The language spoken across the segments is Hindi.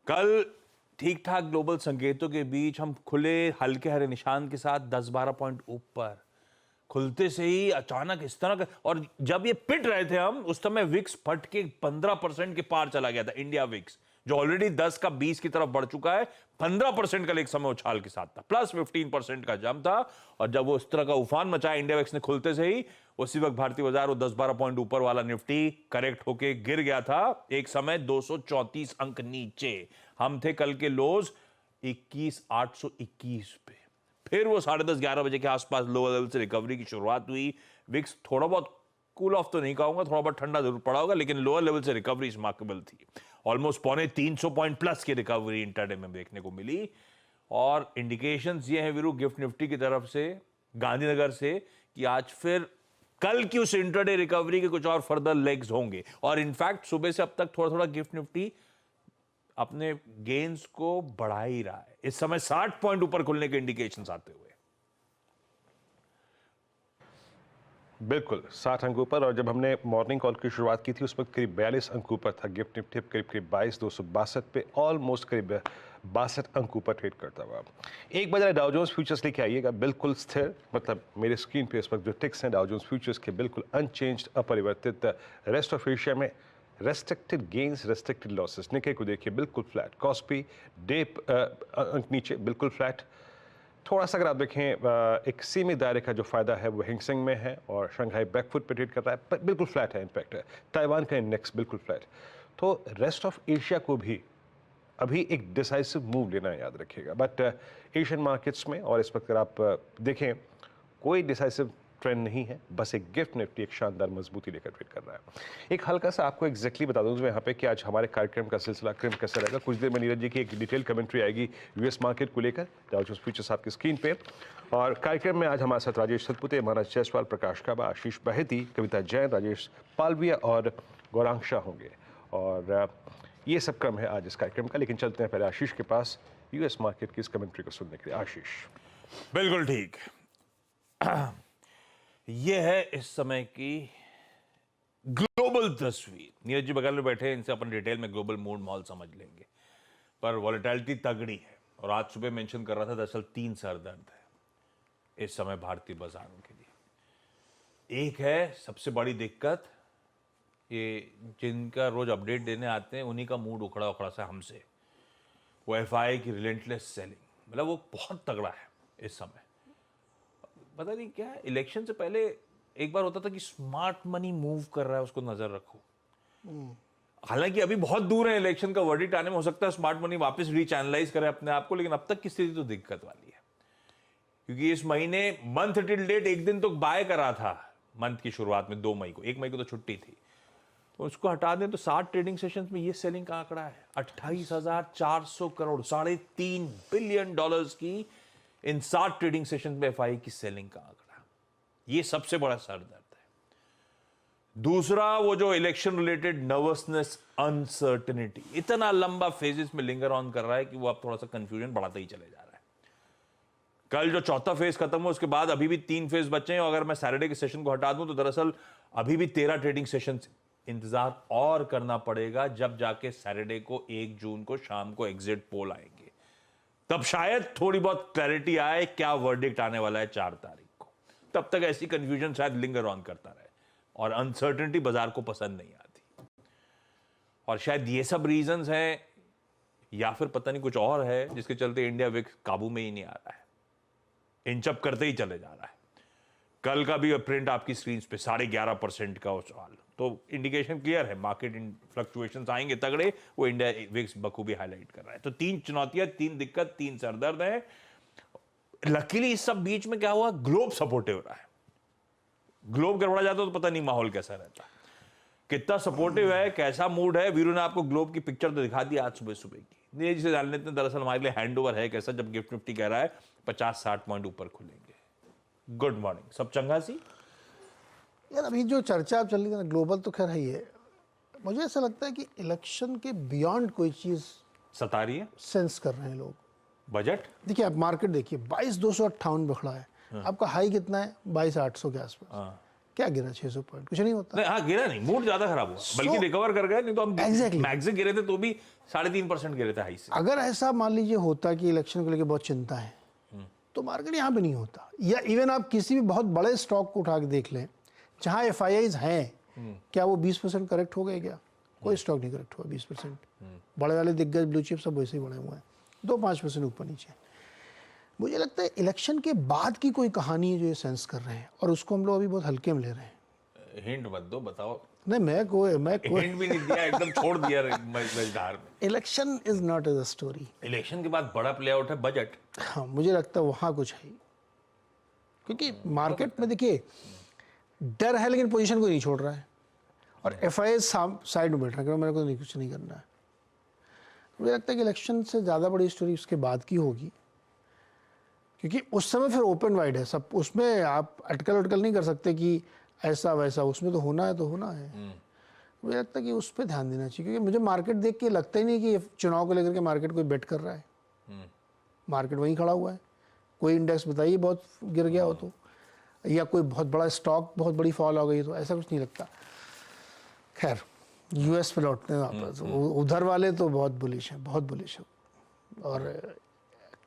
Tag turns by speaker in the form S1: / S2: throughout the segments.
S1: कल ठीक ठाक ग्लोबल संकेतों के बीच हम खुले हल्के हरे निशान के साथ 10-12 पॉइंट ऊपर खुलते से ही अचानक इस तरह का, और जब ये पिट रहे थे हम उस समय विक्स फट के 15% के पार चला गया था। इंडिया विक्स जो ऑलरेडी 10 का 20 की तरफ बढ़ चुका है, 15% का एक समय उछाल के साथ था, प्लस 15% का जंप था। और जब वो इस तरह का उफान मचाया इंडिया विक्स ने खुलते से ही, उसी वक्त भारतीय बाजार वो 10-12 पॉइंट ऊपर वाला निफ्टी करेक्ट होके गिर गया था। एक समय 234 अंक नीचे हम थे। कल के लोज 21,821 पे, फिर वो 10:30-11 बजे के आसपास लोअर लेवल से रिकवरी की शुरुआत हुई। विक्स थोड़ा बहुत कूल ऑफ तो नहीं कहूंगा, थोड़ा बहुत ठंडा जरूर पड़ा होगा, लेकिन लोअर लेवल से रिकवरी रिमार्केबल थी। ऑलमोस्ट 350 पॉइंट प्लस की रिकवरी इंटरडे में देखने को मिली। और इंडिकेशंस ये हैं वीरू गिफ्ट निफ्टी की तरफ से, गांधीनगर से, कि आज फिर कल की उस इंटरडे रिकवरी के कुछ और फर्दर लेग्स होंगे। और इनफैक्ट सुबह से अब तक थोड़ा थोड़ा गिफ्ट निफ्टी अपने गेन्स को बढ़ा ही रहा है। इस समय 60 पॉइंट ऊपर खुलने के इंडिकेशंस आते हुए।
S2: बिल्कुल 60 अंक ऊपर। और जब हमने मॉर्निंग कॉल की शुरुआत की थी उस वक्त करीब 42 अंक ऊपर था गिफ्ट निफ्टी, करीब 22,262 पे, ऑलमोस्ट करीब 62 अंक ऊपर ट्रेड करता हुआ। एक बजाय डाउ जोन्स फ्यूचर्स लेके आइएगा बिल्कुल स्थिर, मतलब मेरे स्क्रीन पे इस वक्त जो टिक्स हैं डाउ जोन्स फ्यूचर्स के बिल्कुल अनचेंज्ड, अपरिवर्तित। रेस्ट ऑफ एशिया में रेस्ट्रिक्टेड गेन्स, रेस्ट्रिक्टेड लॉसेस। निके को देखिए बिल्कुल फ्लैट, कॉस्पी डेप अंक नीचे बिल्कुल फ्लैट। थोड़ा सा अगर आप देखें एक सीमित दायरे का जो फायदा है वो हिंगसेंग में है और शंघाई बैकफुट पे ट्रेड कर रहा है, पर बिल्कुल फ्लैट है। इनफैक्ट ताइवान का इंडेक्स बिल्कुल फ्लैट। तो रेस्ट ऑफ एशिया को भी अभी एक डिसाइसिव मूव लेना है, याद रखिएगा। बट एशियन मार्केट्स में और इस वक्त अगर आप देखें कोई डिसाइसिव ट्रेंड नहीं है, बस एक गिफ्ट निफ्टी एक शानदार मजबूती लेकर ट्रेड कर रहा है। एक हल्का सा आपको एग्जैक्टली बता दूं यहाँ पे कि आज हमारे कार्यक्रम का सिलसिला क्रम कैसा रहेगा। कुछ देर में नीरज जी की एक डिटेल कमेंट्री आएगी यूएस मार्केट को लेकर, डाउ जोन्स फ्यूचर्स आपकी स्क्रीन पे। और कार्यक्रम में आज हमारे साथ राजेश सतपुते, मानस जायसवाल, प्रकाश काबा, आशीष बहेती, कविता जैन, राजेश पालविया और गौरांग शाह होंगे। और ये सब क्रम है आज इस कार्यक्रम का। लेकिन चलते हैं पहले आशीष के पास यूएस मार्केट की इस कमेंट्री को सुनने के लिए। आशीष।
S1: बिल्कुल ठीक। यह है इस समय की ग्लोबल तस्वीर। नीरज जी बगल में बैठे हैं, इनसे अपन डिटेल में ग्लोबल मूड माहौल समझ लेंगे। पर वॉलेटिलिटी तगड़ी है और आज सुबह मेंशन कर रहा था, दरअसल 3 सरदर्द है इस समय भारतीय बाजारों के लिए। एक है सबसे बड़ी दिक्कत, ये जिनका रोज अपडेट देने आते हैं उन्हीं का मूड उखड़ा उखड़ा सा हमसे, वो एफआई की रिलेंटलेस सेलिंग, मतलब वो बहुत तगड़ा है इस समय। पता नहीं क्या है, इलेक्शन से पहले एक बार होता था कि स्मार्ट मनी मूव कर रहा है, उसको नजर रखो। हालांकि अभी बहुत दूर है इलेक्शन का वर्डिक्ट आने में, हो सकता है स्मार्ट मनी वापस रीचैनलाइज करे अपने आप को, लेकिन अब तक की स्थिति तो दिक्कत वाली है। क्योंकि इस महीने मंथ टिल डेट एक दिन तो बाय करा था मंथ की शुरुआत में, 2 मई को, 1 मई को तो छुट्टी थी, तो उसको हटा दें तो 60 ट्रेडिंग सेशंस में ये सेलिंग का आंकड़ा है 28,400 करोड़, $3.5 बिलियन की इन 60 ट्रेडिंग सेशन में एफआई की सेलिंग का आंकड़ा। ये सबसे बड़ा सरदर्द है। दूसरा, वो जो इलेक्शन रिलेटेड नर्वसनेस, अनसर्टेनिटी इतना लंबा फेजेस में लिंगर ऑन कर रहा है कि वो अब थोड़ा सा कंफ्यूजन बढ़ाता ही चले जा रहा है। कल जो चौथा फेज खत्म हुआ उसके बाद अभी भी 3 फेज बचे हैं, और अगर मैं सैटरडे के सेशन को हटा दूं तो दरअसल अभी भी 13 ट्रेडिंग सेशन इंतजार और करना पड़ेगा, जब जाके सैटरडे को 1 जून को शाम को एग्जिट पोल आएंगे, तब शायद थोड़ी बहुत क्लैरिटी आए क्या वर्डिक्ट आने वाला है 4 तारीख को। तब तक ऐसी कंफ्यूजन शायद लिंगर ऑन करता रहे, और अनसर्टेनिटी बाजार को पसंद नहीं आती। और शायद ये सब रीजंस हैं, या फिर पता नहीं कुछ और है जिसके चलते इंडिया विक्स काबू में ही नहीं आ रहा है, इंचअप करते ही चले जा रहा है। कल का भी प्रिंट आपकी स्क्रीन पे 11.5% का उछाल, तो इंडिकेशन क्लियर है, मार्केट फ्लक्चुएशंस आएंगे तगड़े, वो इंडिया विक्स बखूबी हाईलाइट कर रहा है। तो 3 चुनौतियां, 3 दिक्कत, 3 सरदर्द है। लकीली इस सब बीच में क्या हुआ, ग्लोब सपोर्टिव रहा है। ग्लोब गड़बड़ा जाता तो पता नहीं माहौल कैसा रहता। कितना सपोर्टिव है, कैसा मूड है, वीरू ने आपको ग्लोब की पिक्चर तो दिखा दी आज सुबह सुबह की। नीरज से जान लेते हैं दरअसल हमारे लिए हैंड ओवर है कैसा, जब गिफ्ट निफ्टी कह रहा है 50-60 पॉइंट ऊपर खुलेंगे। गुड मॉर्निंग, सब चंगा सी
S3: यार। अभी जो चर्चा चल रही है ना ग्लोबल, तो खैर है ही है। मुझे ऐसा लगता है कि इलेक्शन के बियॉन्ड कोई चीज़
S1: सता रही है,
S3: सेंस कर रहे हैं लोग।
S1: बजट
S3: देखिए, आप मार्केट देखिए, 22,258 पे खड़ा है। आपका हाई कितना है, 22,800 के आसपास। क्या गिरा 600 पॉइंट, कुछ नहीं होता।
S1: नहीं, हाँ गिरा नहीं, मूड ज्यादा खराब हुआ, बल्कि रिकवर कर गए, नहीं तो हम
S3: Exactly.
S1: मैक्स से गिरे थे तो भी 3.5% गिरे थे हाई से।
S3: अगर ऐसा मान लीजिए होता कि इलेक्शन को लेकर बहुत चिंता है तो मार्केट यहाँ पे नहीं होता। या इवन आप किसी भी बहुत बड़े स्टॉक को उठा के देख लें जहाँ FIIs हैं, क्या वो 20% करेक्ट हो गए क्या? कोई स्टॉक नहीं करेक्ट हुआ 20%। बड़े वाले दिग्गज ब्लू चिप सब वैसे ही बड़े हुए हैं, 2-5% ऊपर नीचे। मुझे लगता है इलेक्शन के बाद की कोई कहानी है जो ये सेंस कर रहे हैं, और उसको हम लोग अभी बहुत हल्के में ले रहे हैं।
S1: हिंट मत दो, बताओ।
S3: नहीं, मैं कोई
S1: हिंट भी नहीं दिया, एकदम छोड़ दिया मझधार में।
S3: Election is not as a story.
S1: Election के बाद बड़ा प्ले आउट है बजट।
S3: हाँ, मुझे लगता है वहाँ कुछ है, क्योंकि मार्केट में देखिए डर है लेकिन पोजीशन को नहीं छोड़ रहा है, और FII साइड में बैठ रहा है कि मेरे को नहीं, कुछ नहीं करना है। मुझे लगता है कि इलेक्शन से ज़्यादा बड़ी स्टोरी उसके बाद की होगी, क्योंकि उस समय फिर ओपन वाइड है सब, उसमें आप अटकल नहीं कर सकते कि ऐसा वैसा, उसमें तो होना है तो होना है। मुझे लगता है कि उस पर ध्यान देना चाहिए, क्योंकि मुझे मार्केट देख के लगता ही नहीं कि चुनाव को लेकर के मार्केट कोई बेट कर रहा है। मार्केट वहीं खड़ा हुआ है। कोई इंडेक्स बताइए बहुत गिर गया हो तो, या कोई बहुत बड़ा स्टॉक बहुत बड़ी फॉल हो गई तो, ऐसा कुछ नहीं लगता। खैर, US पे लौटते हैं वापस, उधर वाले तो बहुत बुलिश हैं, बहुत बुलिश है, और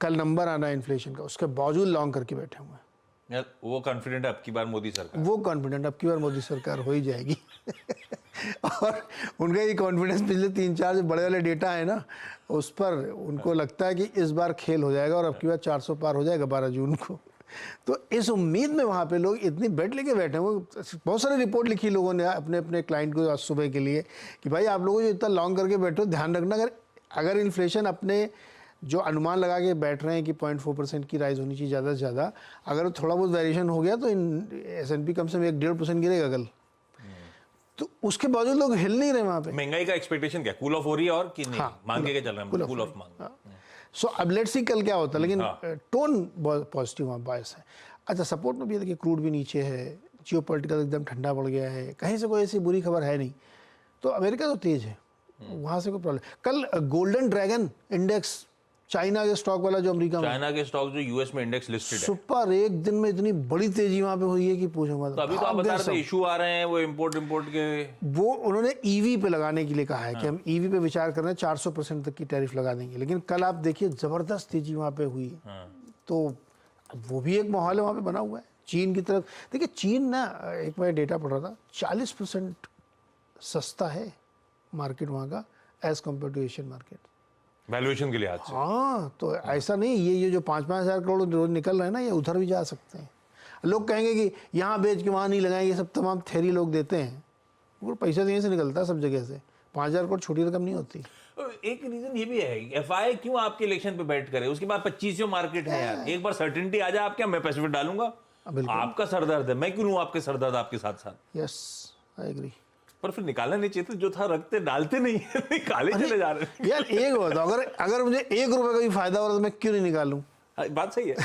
S3: कल नंबर आना है इन्फ्लेशन का, उसके बावजूद लॉन्ग करके बैठे हुए हैं।
S1: यार वो कॉन्फिडेंट है अब की बार मोदी सरकार,
S3: वो कॉन्फिडेंट अब की बार मोदी सरकार हो ही जाएगी। और उनका ये कॉन्फिडेंस पिछले 3-4 जो बड़े वाले डेटा है ना, उस पर उनको लगता है कि इस बार खेल हो जाएगा और अब की बार 400 पार हो जाएगा 12 जून को। तो इस उम्मीद में वहाँ पे लोग इतनी बेट लेके बैठे हैं। वो बहुत सारे रिपोर्ट लिखी लोगों ने अपने अपने क्लाइंट को आज सुबह के लिए कि भाई आप लोगों जो इतना लॉन्ग करके बैठे हो, ध्यान रखना अगर इन्फ्लेशन अपने जो अनुमान लगा के बैठ रहे हैं कि 0.4% की राइज होनी चाहिए ज़्यादा से ज़्यादा, अगर थोड़ा बहुत वेरिएशन हो गया तो S&P कम से कम 1-1.5% गिरेगा कल। तो उसके बावजूद लोग हिल नहीं रहे वहाँ पे।
S1: महंगाई का एक्सपेक्टेशन क्या, कूल ऑफ हो रही है और कि नहीं?
S3: हाँ,
S1: मांग के चल रहे हैं, कूल ऑफ मांग।
S3: सो अब लेट्स सी कल क्या होता है, लेकिन टोन बहुत पॉजिटिव वहाँ बायस है। अच्छा, सपोर्ट में भी देखिए क्रूड भी नीचे है, जियोपॉलिटिकल एकदम ठंडा पड़ गया है, कहीं से कोई ऐसी बुरी खबर है नहीं। तो अमेरिका तो तेज है, वहाँ से कोई प्रॉब्लम। कल गोल्डन ड्रैगन इंडेक्स, चाइना के स्टॉक वाला जो अमेरिका में,
S1: चाइना के स्टॉक जो US में इंडेक्स लिस्टेड है,
S3: सुपर एक दिन में इतनी बड़ी तेजी वहाँ पे हुई है कि पूछो मत।
S1: तो अभी तो आप बता रहे थे इशू आ रहे हैं वो इम्पोर्ट के,
S3: वो उन्होंने EV पे लगाने के लिए कहा है कि हम EV पे विचार कर रहे हैं, 400% तक की टैरिफ लगा देंगे। लेकिन कल आप देखिए जबरदस्त तेजी वहाँ पे हुई। तो वो भी एक माहौल है वहाँ पे बना हुआ है। चीन की तरफ देखिए, चीन ना, एक मैं डेटा पढ़ रहा था, 40% सस्ता है मार्केट वहाँ का as compare to Asian market,
S1: valuation के लिहाज से।
S3: हाँ, तो ऐसा नहीं, ये जो 5-5 हज़ार करोड़ रोज निकल रहे हैं ना, ये उधर भी जा सकते हैं। लोग कहेंगे कि यहाँ बेच के वहाँ नहीं लगाएंगे, ये सब तमाम थ्योरी लोग देते हैं। वो पैसा तो यहीं से निकलता है सब जगह से, 5,000 करोड़ छोटी रकम नहीं होती।
S1: एक रीजन ये भी है, FI क्यों आपके इलेक्शन पे बैठ करे, उसके बाद 25 मार्केट है यार, एक बार सर्टेनिटी आ जाए आप, क्या मैं पैसे पे डालूंगा, आपका सरदर्द है, मैं क्यों लूं आपके सरदर्द आपके साथ साथ।
S3: Yes, I agree.
S1: पर फिर निकालना नहीं चाहिए, जो था रखते डालते नहीं है, निकाले चले जा रहे हैं।
S3: यार एक बताओ, अगर मुझे 1 रुपए का भी फायदा हो रहा है तो मैं क्यों नहीं निकालूं?
S1: बात सही है।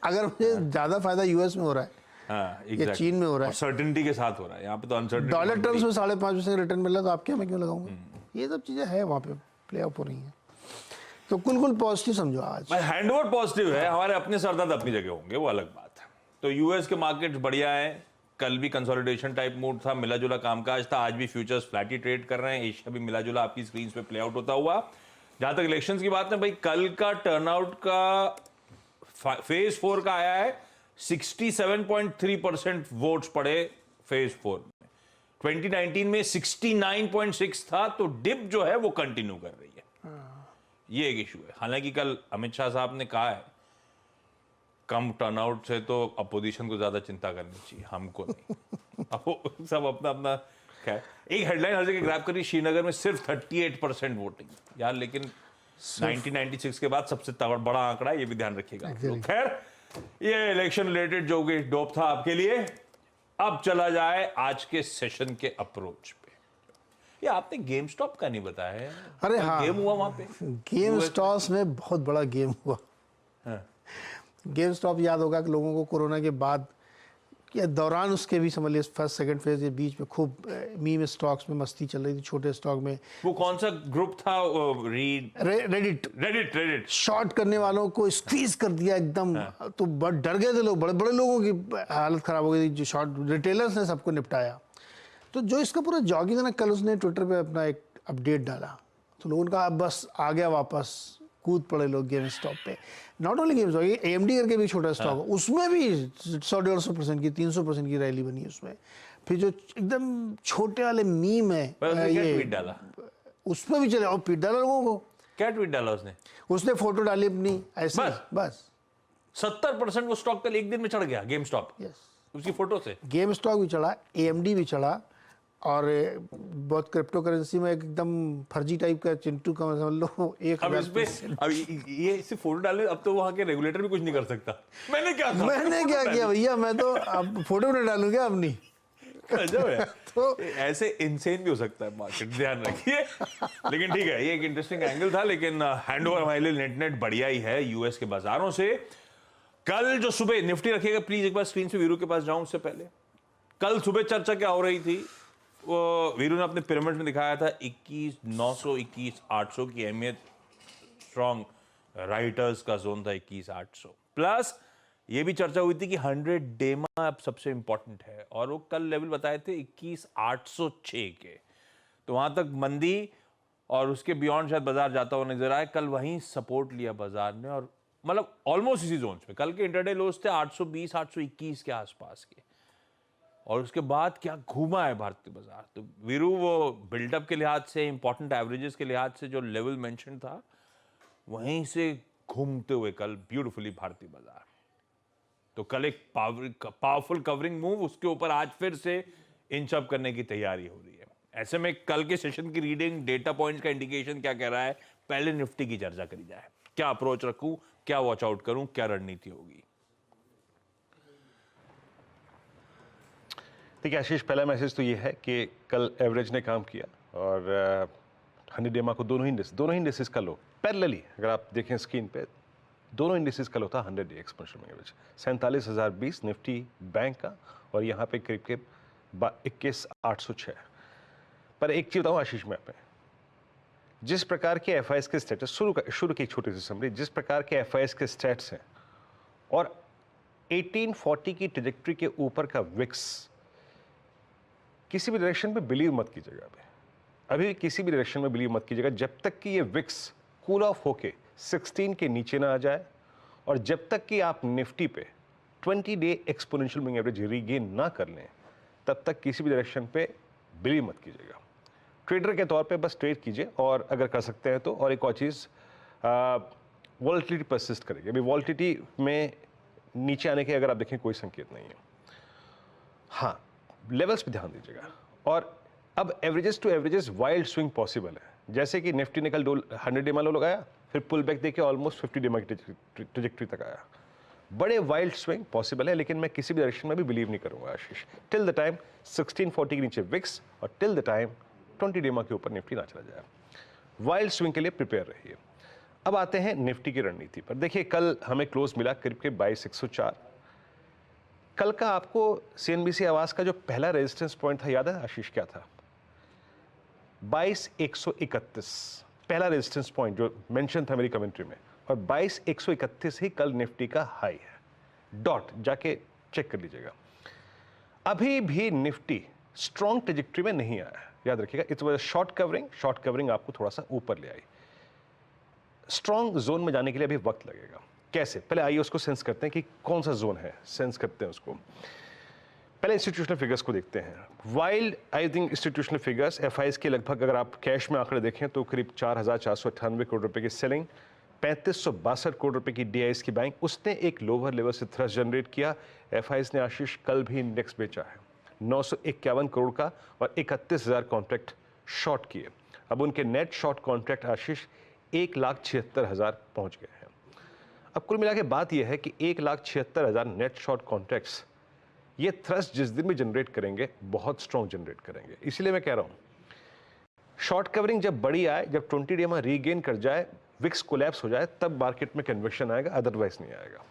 S3: अगर मुझे ज्यादा फायदा US में हो रहा है,
S1: हाँ,
S3: या चीन में हो रहा है,
S1: सर्टेनिटी के साथ हो रहा है, यहाँ पे तो अनसर्टेनिटी,
S3: डॉलर टर्म्स में 5.5% रिटर्न मिल रहा है, तो आप क्या, मैं क्यों लगाऊंगा? ये सब चीजें है वहाँ पे प्ले आउट हो रही हैं। तो कुल पॉजिटिव समझो आज।
S1: हैंडओवर पॉजिटिव है, हमारे अपने सरदर्द अपनी जगह होंगे, वो अलग बात है। तो US के मार्केट बढ़िया है, कल भी कंसोलिडेशन टाइप मूड था, मिला जुला कामकाज था, आज भी फ्यूचर्स फ्लैट ही ट्रेड कर रहे हैं, एशिया भी मिला जुला आपकी स्क्रीन पे प्ले आउट होता हुआ। जहां तक इलेक्शंस की बात है भाई, कल का टर्नआउट का फेज 4 का आया है, 67.3% वोट्स पड़े फेज 4 में। 2019 में 69.6 था, तो डिप जो है वो कंटिन्यू कर रही है। ये एक इशू है। हालांकि कल अमित शाह साहब ने कहा है कम टर्नआउट से तो अपोजिशन को ज्यादा चिंता करनी चाहिए, हमको नहीं। अब सब अपना अपना क्या है। एक हेडलाइन हर जगह ग्रैब करी, श्रीनगर में सिर्फ 38% वोटिंग यार, लेकिन 1996 के बाद सबसे बड़ा आंकड़ा है, ये भी ध्यान रखिएगा। तो खैर, ये इलेक्शन रिलेटेड जो कि डोप था आपके लिए। अब चला जाए आज के सेशन के अप्रोच पे। ये आपने गेम स्टॉप का नहीं बताया है।
S3: अरे हाँ,
S1: गेम हुआ वहां पे,
S3: गेम स्टॉप में बहुत बड़ा गेम हुआ। गेम स्टॉप याद होगा कि लोगों को कोरोना के बाद या दौरान उसके भी समझ लिया फर्स्ट सेकंड फेज के बीच में खूब मीम स्टॉक्स में मस्ती चल रही थी, छोटे स्टॉक में।
S1: वो कौन सा ग्रुप था?
S3: रेडिट
S1: रेडिट
S3: शॉर्ट करने वालों को स्क्वीज कर दिया एकदम। तो डर गए थे लोग, बड़े बड़े लोगों की हालत खराब हो गई थी। जो शॉर्ट रिटेलर्स ने सबको निपटाया। तो जो इसका पूरा जॉगिंग है ना, कल उसने ट्विटर पे अपना एक अपडेट डाला, तो लोगों ने कहा अब बस आ गया वापस, कूद पड़े लोग गेम स्टॉक पे। Not only game stock, AMD करके भी छोटा स्टॉक है, उसमें भी 100-150% की 300% की रैली बनी उसमें। फिर जो एकदम छोटे वाले मीम है
S1: ये ट्वीट डाला,
S3: उसमें भी चले और पीट डाला लोगों को।
S1: क्या ट्वीट डाला उसने
S3: फोटो डाली अपनी ऐसे बस
S1: 70% वो स्टॉक कल एक दिन में चढ़ गया गेम स्टॉक। उसकी फोटो से
S3: गेम स्टॉक भी चढ़ा, AMD भी चढ़ा, और बहुत क्रिप्टो करेंसी में एकदम फर्जी टाइप का चिंटू का समझ लो 1000%।
S1: अब ये सिर्फ फोटो डाले, अब तो वहां के रेगुलेटर भी कुछ नहीं कर सकता। मैंने क्या
S3: किया भैया, मैं तो अब फोटो नहीं डालूं क्या अपनी।
S1: तो ऐसे इंसेन भी हो सकता है मार्केट, ध्यान रखिए। लेकिन ठीक है, ये एक इंटरेस्टिंग एंगल था। लेकिन हैंडओवर हमारे लिए नेट बढ़िया ही है यूएस के बाजारों से। कल जो सुबह निफ्टी रखिएगा प्लीज, एक बार स्क्रीन से वीरू के पास जाऊं उससे पहले। कल सुबह चर्चा क्या हो रही थी, वो वीरू ने अपने पिरामिड में दिखाया था 21,900 21,800 की अहमियत। स्ट्रॉन्ग राइटर्स का जोन था 21,800 प्लस। ये भी चर्चा हुई थी कि 100 डेमा अब सबसे इंपॉर्टेंट है, और वो कल लेवल बताए थे 21,806 के। तो वहां तक मंदी और उसके बियॉन्ड शायद बाजार जाता हुआ नजर आए। कल वहीं सपोर्ट लिया बाजार ने, और मतलब ऑलमोस्ट इसी जोन में। कल के इंटरडे लोज थे 820 821 के आसपास के, और उसके बाद क्या घूमा है भारतीय बाजार। तो वीरू, वो बिल्डअप के लिहाज से, इंपॉर्टेंट एवरेजेस के लिहाज से जो लेवल मेंशन था, वहीं से घूमते हुए कल ब्यूटीफुली भारतीय बाजार। तो कल एक पावरफुल कवरिंग मूव, उसके ऊपर आज फिर से इंच अप करने की तैयारी हो रही है। ऐसे में कल के सेशन की रीडिंग, डेटा पॉइंट्स का इंडिकेशन क्या कह रहा है, पहले निफ्टी की चर्चा करी जाए। क्या अप्रोच रखूं, क्या वॉच आउट करूं, क्या रणनीति होगी?
S2: देखिए आशीष, पहला मैसेज तो ये है कि कल एवरेज ने काम किया, और 100 डेमा को दोनों ही इंडेक्सेस का लो पैरेलली, अगर आप देखें स्क्रीन पे, दोनों इंडेक्सेस का लो था 100 day exponential moving average 47,020 Nifty bank का, और यहाँ पे करीब करीब 21,806। पर एक चीज बताऊँ आशीष, मैं पे जिस प्रकार के FIs के स्टेटस, शुरू की एक छोटी सी समरी, जिस प्रकार के FIs के स्टेट्स हैं, और 1840 की ट्रेजेक्ट्री के ऊपर का विक्स, किसी भी डायरेक्शन में बिलीव मत कीजिएगा। अभी किसी भी डायरेक्शन में बिलीव मत कीजिएगा जब तक कि ये विक्स कूल ऑफ होके 16 के नीचे ना आ जाए, और जब तक कि आप निफ्टी पे 20 day exponential moving average regain ना कर लें, तब तक किसी भी डायरेक्शन पे बिलीव मत कीजिएगा। ट्रेडर के तौर पे बस ट्रेड कीजिए, और अगर कर सकते हैं तो। और एक और चीज़, वॉलेटिलिटी परसिस्ट करेगी। अभी वॉलेटिलिटी में नीचे आने के अगर आप देखें कोई संकेत नहीं है। हाँ, लेवल्स पे ध्यान दीजिएगा। और अब averages to averages wild swing possible है। जैसे कि निफ्टी ने कल 100 डेमा लो लगाया, फिर पुल बैक देके ऑलमोस्ट 50 डेमा की ट्रेजेक्ट्री तक आया। बड़े वाइल्ड स्विंग पॉसिबल है, लेकिन मैं किसी भी डायरेक्शन में भी बिलीव नहीं करूंगा आशीष, टिल द टाइम 1640 के नीचे विक्स, और टिल द टाइम 20 डेमा के ऊपर निफ्टी ना चला जाए। वाइल्ड स्विंग के लिए प्रिपेयर रहिए। अब आते हैं निफ्टी की रणनीति पर। देखिए, कल हमें क्लोज मिला करीब करीब 22,104। कल का आपको CNBC आवाज का जो पहला रेजिस्टेंस पॉइंट था याद है आशीष, क्या था? 22,131 पहला रेजिस्टेंस पॉइंट जो मेंशन था मेरी कमेंट्री में, और 22,131 ही कल निफ्टी का हाई है। डॉट जाके चेक कर लीजिएगा। अभी भी निफ्टी स्ट्रॉन्ग ट्रेजेक्ट्री में नहीं आया है, याद रखिएगा। इट्स वाज शॉर्ट कवरिंग आपको थोड़ा सा ऊपर ले आई। स्ट्रॉन्ग जोन में जाने के लिए अभी वक्त लगेगा। कैसे? पहले आइए उसको सेंस करते हैं कि कौन सा जोन है, सेंस करते हैं उसको। पहले इंस्टीट्यूशनल फिगर्स को देखते हैं। Wild I think institutional figures FIs के लगभग, अगर आप कैश में आंकड़े देखें तो करीब 4,498 करोड़ रुपए की सेलिंग, 3562 करोड़ रुपए की DIs की बाइंग, उसने एक लोअर लेवल से थ्रस्ट जनरेट किया। FIs ने आशीष कल भी इंडेक्स बेचा है 951 करोड़ का, और 31,000 कॉन्ट्रैक्ट शॉर्ट किए। अब उनके नेट शॉर्ट कॉन्ट्रैक्ट आशीष 1,76,000 पहुंच गए हैं। अब कुल मिला के बात यह है कि 1,76,000 नेट शॉर्ट कॉन्ट्रैक्ट्स, ये थ्रस्ट जिस दिन भी जनरेट करेंगे बहुत स्ट्रॉन्ग जनरेट करेंगे। इसलिए मैं कह रहा हूं शॉर्ट कवरिंग जब बड़ी आए, जब 20 डेमा रीगेन कर जाए, विक्स कोलैप्स हो जाए, तब मार्केट में कन्विक्शन आएगा, अदरवाइज नहीं आएगा।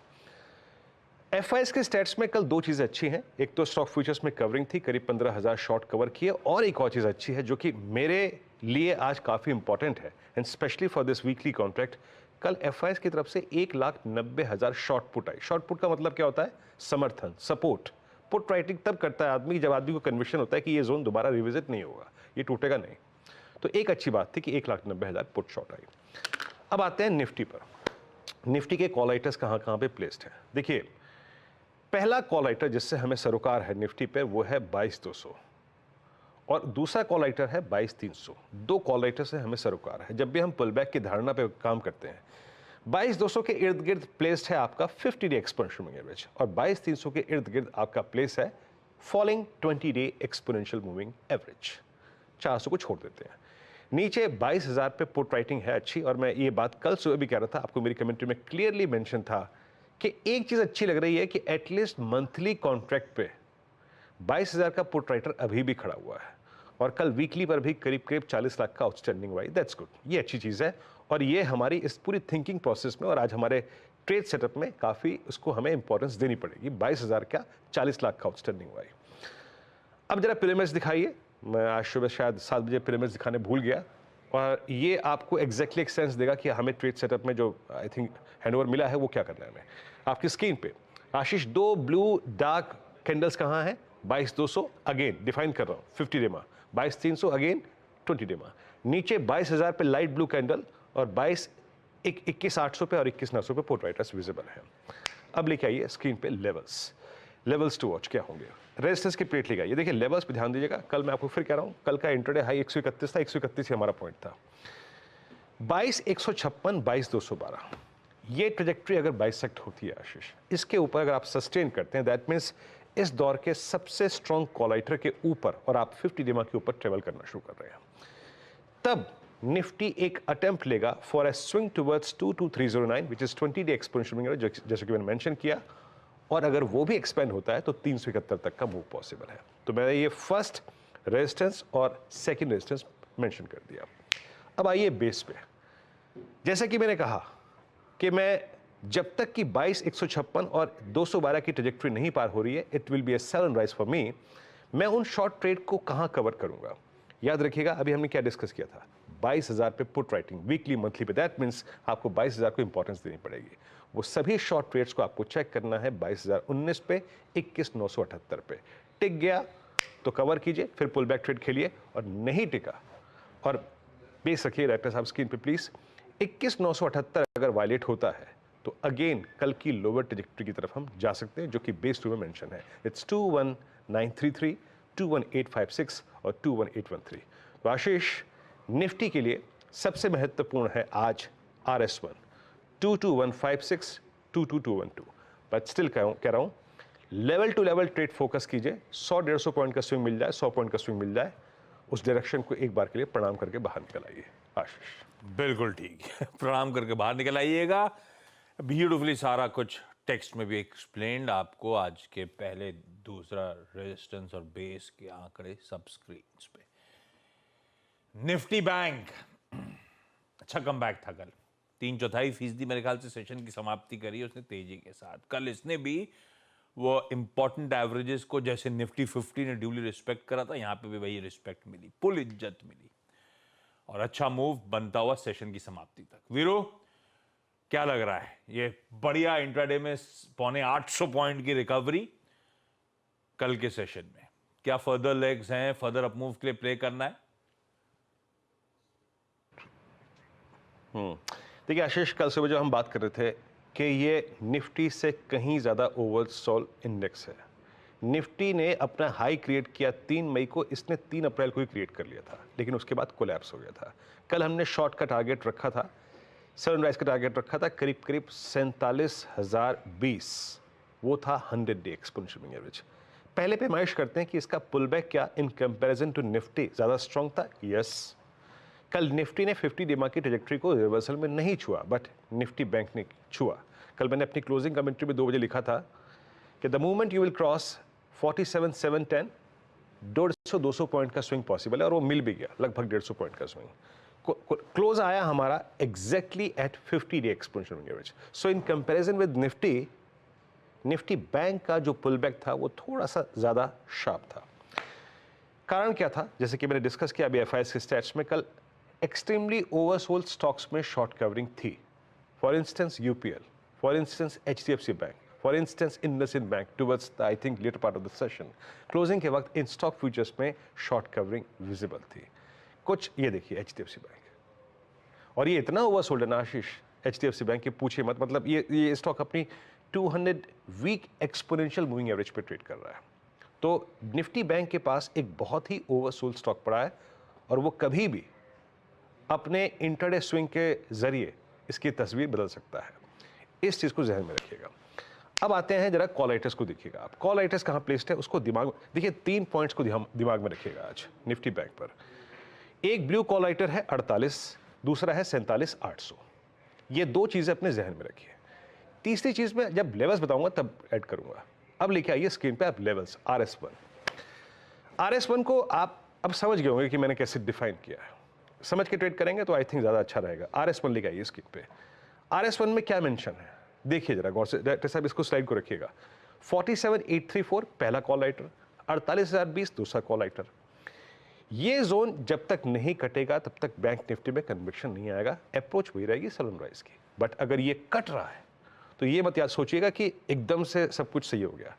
S2: एफआईएस के स्टैट्स में कल दो चीज़ें अच्छी हैं। एक तो स्टॉक फ्यूचर्स में कवरिंग थी, करीब 15,000 शॉर्ट कवर किए, और एक और चीज़ अच्छी है जो कि मेरे लिए आज काफ़ी इंपॉर्टेंट है and specially for this weekly contract. कल एफआईएस की तरफ से 1,90,000 short put I. Short put का मतलब क्या होता है? समर्थन, सपोर्ट। पुट राइटिंग तब करता है आदमी जब आदमी को कन्विक्शन होता है कि ये जोन दोबारा रिविजिट नहीं होगा, ये टूटेगा नहीं। तो एक अच्छी बात थी कि 1,90,000 पुट शॉर्ट आई। अब आते हैं निफ्टी पर। निफ्टी के कॉल राइटर्स कहाँ पे प्लेस्ड हैं? देखिए, पहला कॉल राइटर जिससे हमें सरोकार है निफ्टी पे वो है 22,200 और दूसरा कॉल राइटर है 22,300। दो कॉल राइटर से हमें सरोकार है। जब भी हम पुल बैक की धारणा पे काम करते हैं, 22,200 के इर्द गिर्द प्लेस्ड है आपका 50 डे एक्सपोनेंशियल मूविंग एवरेज और 22,300 के इर्द गिर्द आपका प्लेस है falling 20 day exponential moving average. 400 को छोड़ देते हैं। नीचे 22,000 पे पुट राइटिंग है अच्छी, और मैं ये बात कल सुबह भी कह रहा था, आपको मेरी कमेंट्री में क्लियरली मेंशन था कि एक चीज अच्छी लग रही है कि एटलीस्ट मंथली कॉन्ट्रैक्ट पे 22,000 का पुट राइटर अभी भी खड़ा हुआ है और कल वीकली पर भी करीब करीब 40 लाख का आउटस्टैंडिंग हुआ है। दैट्स गुड, ये अच्छी चीज़ है और ये हमारी इस पूरी थिंकिंग प्रोसेस में और आज हमारे ट्रेड सेटअप में काफ़ी उसको हमें इंपॉर्टेंस देनी पड़ेगी। 22,000 का 40 लाख का आउटस्टैंडिंग हुआ है। अब जरा पिरामिड्स दिखाइए। मैं आज सुबह शायद 7 बजे पिरामिड्स दिखाने भूल गया और ये आपको एग्जैक्टली एक सेंस देगा कि हमें ट्रेड सेटअप में जो आई थिंक हैंडओवर मिला है वो क्या करना है हमें। आपकी स्क्रीन पे आशीष दो ब्लू डार्क कैंडल्स कहाँ हैं? 22,200 अगेन डिफाइन कर रहा हूँ 50 डेमा, 22,300 अगेन 20 डेमा, नीचे 22,000 पे लाइट ब्लू कैंडल और 21,800 पे और 21,900 पे पुट राइटर्स विजिबल है। अब लेके आइए स्क्रीन पे लेवल्स टू वॉच क्या होंगे। रेजिस्टेंस की प्लेट लेके आइए। देखिए लेवल्स पे ध्यान दीजिएगा। कल मैं आपको फिर कह रहा हूँ, कल का इंट्राडे हाई 131 था, 131 ही हमारा पॉइंट था। 22,156, 22,212 ये ट्रेजेक्ट्री अगर बाइसेक्ट होती है आशीष, इसके ऊपर अगर आप सस्टेन करते हैं, दैट मीन्स इस दौर के सबसे स्ट्रॉन्ग कॉलाइटर के ऊपर और आप 50 डेमा के ऊपर ट्रेवल करना शुरू कर रहे हैं, तब निफ्टी एक अटेम्प्ट लेगा for a swing towards 22,309 which is 20 day exponential, जैसे कि मैंने मेंशन किया, और अगर वो भी एक्सपेंड होता है तो 371 तक का मूव पॉसिबल है। तो मैंने ये फर्स्ट रेजिस्टेंस और सेकंड रेजिस्टेंस मेंशन कर दिया। अब आइए बेस पे। जैसा कि मैंने कहा कि मैं जब तक कि 22,156 और 212 की ट्रेजेक्ट्री नहीं पार हो रही है, it will be a sell and rise for me. मैं उन शॉर्ट ट्रेड को कहां कवर करूंगा? याद रखिएगा अभी हमने क्या डिस्कस किया था, 22,000 पे पुट राइटिंग वीकली मंथली पे, दैट मीन्स आपको 22,000 को इंपॉर्टेंस देनी पड़ेगी। वो सभी शॉर्ट ट्रेड्स को आपको चेक करना है 22,019 पे, 21,978 पे। टिक गया तो कवर कीजिए, फिर पुल बैक ट्रेड खेलिए, और नहीं टिका और बेस रखिए डायरेक्टर साहब स्क्रीन पे प्लीज। 21,978 अगर वायलेट होता है तो अगेन कल की लोअर ट्रेजेक्ट्री की तरफ हम जा सकते हैं, जो कि बेस 2 में मेंशन है। इट्स 21,933, 21,856 और 21,813। तो आशीष, निफ्टी के लिए सबसे महत्वपूर्ण है आज RS1 22,156, 22,212, बट स्टिल कह रहा हूं level to level trade focus कीजिए। 100-150 पॉइंट का स्विंग मिल जाए, 100 पॉइंट का स्विंग मिल जाए, उस डायरेक्शन को एक बार के लिए प्रणाम करके बाहर निकल आइए। आशीष
S1: बिल्कुल ठीक है, प्रणाम करके बाहर निकल आइएगा। ब्यूटिफुली सारा कुछ टेक्स्ट में भी एक्सप्लेन्ड आपको। आज के पहले दूसरा रेजिस्टेंस और बेस के आंकड़े सब स्क्रीन पे। निफ्टी बैंक अच्छा कमबैक था कल, 3/4% मेरे ख्याल से सेशन की समाप्ति करी उसने तेजी के साथ। कल इसने भी वो इंपॉर्टेंट एवरेजेस को, जैसे निफ्टी 50 ने ड्यूली रिस्पेक्ट करा था, यहां पे भी वही रिस्पेक्ट मिली, फुल इज्जत मिली और अच्छा मूव बनता हुआ सेशन की समाप्ति तक। वीरू, क्या लग रहा है? ये बढ़िया इंट्राडे में 750 पॉइंट की रिकवरी कल के सेशन में, क्या फर्दर लेग्स हैं, फर्दर अप मूव के लिए प्ले करना है?
S2: देखिए आशीष, कल सुबह जो हम बात कर रहे थे कि ये निफ्टी से कहीं ज़्यादा ओवरसोल्ड इंडेक्स है। निफ्टी ने अपना हाई क्रिएट किया 3 मई को, इसने 3 अप्रैल को ही क्रिएट कर लिया था, लेकिन उसके बाद कोलैप्स हो गया था। कल हमने शॉर्ट का टारगेट रखा था, सनराइज का टारगेट रखा था करीब 47,020, वो था 100 डे एक्सपोनेंशियल मूविंग एवरेज। पहले पैमाइश करते हैं कि इसका पुलबैक क्या इन कंपैरिजन टू निफ्टी ज़्यादा स्ट्रॉन्ग था। यस, कल निफ्टी ने 50 डेमा की ट्रेजेक्ट्री को रिवर्सल में नहीं छुआ, बट निफ्टी बैंक ने छुआ। कल मैंने अपनी क्लोजिंग कमेंट्री में 2 बजे लिखा था कि the moment you will cross 47,710, 150-200 point का स्विंग पॉसिबल है, और वो मिल भी गया, लगभग 150 पॉइंट का स्विंग। क्लोज आया हमारा exactly at 50 day exponential moving average. So in comparison with Nifty, Nifty bank का जो पुल बैक था वो थोड़ा सा ज़्यादा शार्प था। कारण क्या था? जैसे कि मैंने डिस्कस किया अभी एफआईएस के स्टैट्स में, कल एक्सट्रीमली ओवरसोल्ड स्टॉक्स में शॉर्ट कवरिंग थी। For instance UPL, for instance HDFC bank, for instance IndusInd bank towards the I think later part of the session closing के वक्त इन स्टॉक फ्यूचर्स में शॉर्ट कवरिंग विजिबल थी। कुछ ये देखिए एचडीएफसी बैंक, और ये इतना ओवरसोल्ड है ना आशीष एचडीएफसी बैंक के पूछे मत। मतलब ये स्टॉक अपनी 200 वीक एक्सपोनेंशियल मूविंग एवरेज पे ट्रेड कर रहा है। तो निफ्टी बैंक के पास एक बहुत ही ओवरसोल्ड स्टॉक पड़ा है और वो कभी भी अपने इंटरडे स्विंग के जरिए इसकी तस्वीर बदल सकता है। इस चीज़ को जहन में रखिएगा। अब आते हैं जरा कॉल राइटर्स को देखिएगा आप। कॉल राइटर्स कहाँ प्लेस्ड है उसको दिमाग में देखिए। 3 पॉइंट्स को दिमाग में रखिएगा आज निफ्टी बैंक पर। एक ब्लू कॉल राइटर है 48, दूसरा है 47,800। ये 2 चीज़ें अपने जहन में रखिए। तीसरी चीज़ में जब लेवल्स बताऊंगा तब ऐड करूंगा। अब लेके आइए स्क्रीन पे आप लेवल्स RS1 को आप अब समझ गए होंगे कि मैंने कैसे डिफाइन किया है। समझ के ट्रेड करेंगे तो आई थिंक ज़्यादा अच्छा रहेगा। RS1 लेके आइए स्क्रीन पे। RS1 में क्या मेंशन है देखिए जरा गौर से। डायरेक्टर साहब इसको स्लाइड को रखिएगा। 47,834 पहला कॉल राइटर, 48,020 दूसरा कॉल राइटर। ये जोन जब तक नहीं कटेगा तब तक बैंक निफ्टी में कन्विक्शन नहीं आएगा। अप्रोच वही रहेगी सनराइज की। बट अगर ये कट रहा है तो ये मत याद सोचिएगा कि एकदम से सब कुछ सही हो गया।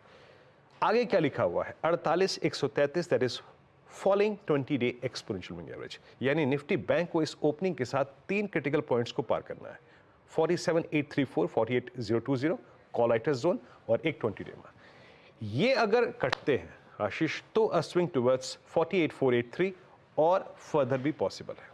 S2: आगे क्या लिखा हुआ है? 48,133 that is falling 20 day exponential moving average. यानी निफ्टी बैंक को इस ओपनिंग के साथ 3 क्रिटिकल पॉइंट्स को पार करना है। 47,834, 48,020 कॉल राइटर्स जोन और एक 20 डे में। ये अगर कटते हैं आशीष तो अ स्विंग टुवर्ड्स 48,483 और फर्दर भी पॉसिबल है।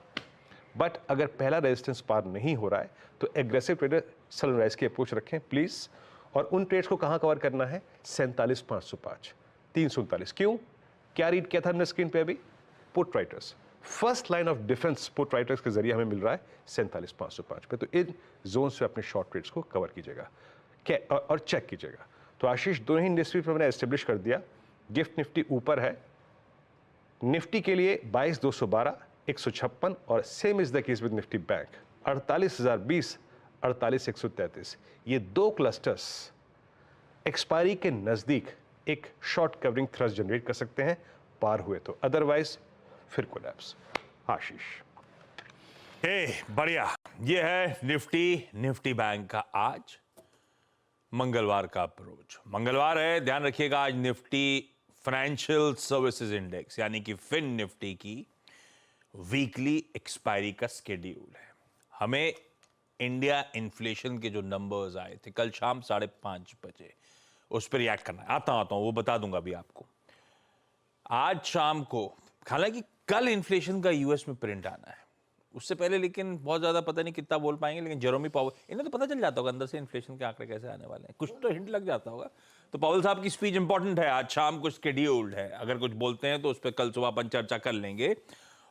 S2: बट अगर पहला रेजिस्टेंस पार नहीं हो रहा है तो एग्रेसिव ट्रेडर सनराइज की अप्रोच रखें प्लीज। और उन ट्रेड्स को कहां कवर करना है? 47,505, 339। क्यों? क्या रीड किया था हमने स्क्रीन पे अभी? Put writers. First line of defence put writers के जरिए हमें मिल रहा है 47,505 पे। तो इन जोन से अपने शॉर्ट ट्रेड्स को कवर कीजिएगा और चेक कीजिएगा। तो आशीष दोनों ही इंडस्ट्री पर मैंने एस्टेब्लिश कर दिया। गिफ्ट निफ्टी ऊपर है। निफ्टी के लिए 22,212, 156 और same is the case with Nifty bank 48,020, 48,133। ये 2 क्लस्टर्स एक्सपायरी के नजदीक एक शॉर्ट कवरिंग थ्रस्ट जनरेट कर सकते हैं पार हुए तो, अदरवाइज फिर कोलैप्स। आशीष
S1: बढ़िया। ये है निफ्टी बैंक का आज मंगलवार का अप्रोच। मंगलवार है, ध्यान रखिएगा। आज निफ्टी फाइनेंशियल सर्विसेज इंडेक्स यानी कि फिन निफ्टी की वीकली एक्सपायरी का स्केड्यूल है। हमें इंडिया इन्फ्लेशन के जो नंबर्स आए थे कल शाम 5:30 बजे, उस पर रिएक्ट करना है। आता हूं वो बता दूंगा अभी आपको। आज शाम को, हालांकि कल इन्फ्लेशन का यूएस में प्रिंट आना है, उससे पहले लेकिन बहुत ज्यादा पता नहीं कितना बोल पाएंगे, लेकिन जेरोमी पावेल, इन्हें तो पता चल जाता होगा अंदर से इन्फ्लेशन के आंकड़े कैसे आने वाले हैं, कुछ तो हिंट लग जाता होगा। तो पावेल साहब की स्पीच इंपॉर्टेंट है, आज शाम को शेड्यूल्ड है। अगर कुछ बोलते हैं तो उस पर कल सुबह अपन चर्चा कर लेंगे।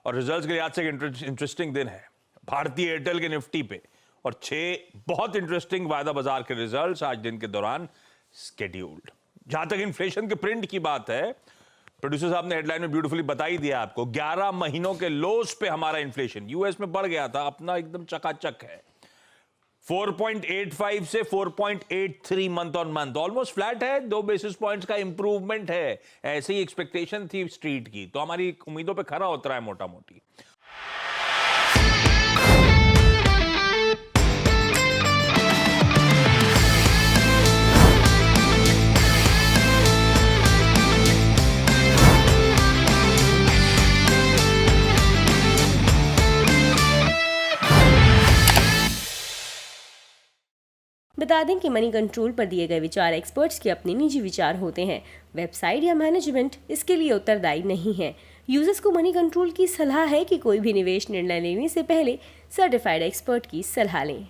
S1: और रिजल्ट्स के लिए आज से इंटरेस्टिंग दिन है भारतीय एयरटेल के निफ्टी पे, और 6 बहुत इंटरेस्टिंग वायदा बाजार के रिजल्ट्स आज दिन के दौरान शेड्यूल्ड। जहां तक इन्फ्लेशन के प्रिंट की बात है, प्रोड्यूसर साहब ने हेडलाइन में ब्यूटीफुली बता ही दिया आपको। 11 महीनों के लोस पे हमारा इन्फ्लेशन यूएस में बढ़ गया था, अपना एकदम चकाचक है। 4.85 से 4.83 month on month, almost flat है। 2 बेसिस पॉइंट्स का इंप्रूवमेंट है। ऐसे ही एक्सपेक्टेशन थी स्ट्रीट की, तो हमारी उम्मीदों पे खरा उतरा है मोटा मोटी।
S4: बता दें कि मनी कंट्रोल पर दिए गए विचार एक्सपर्ट्स के अपने निजी विचार होते हैं। वेबसाइट या मैनेजमेंट इसके लिए उत्तरदायी नहीं है। यूजर्स को मनी कंट्रोल की सलाह है कि कोई भी निवेश निर्णय लेने से पहले सर्टिफाइड एक्सपर्ट की सलाह लें।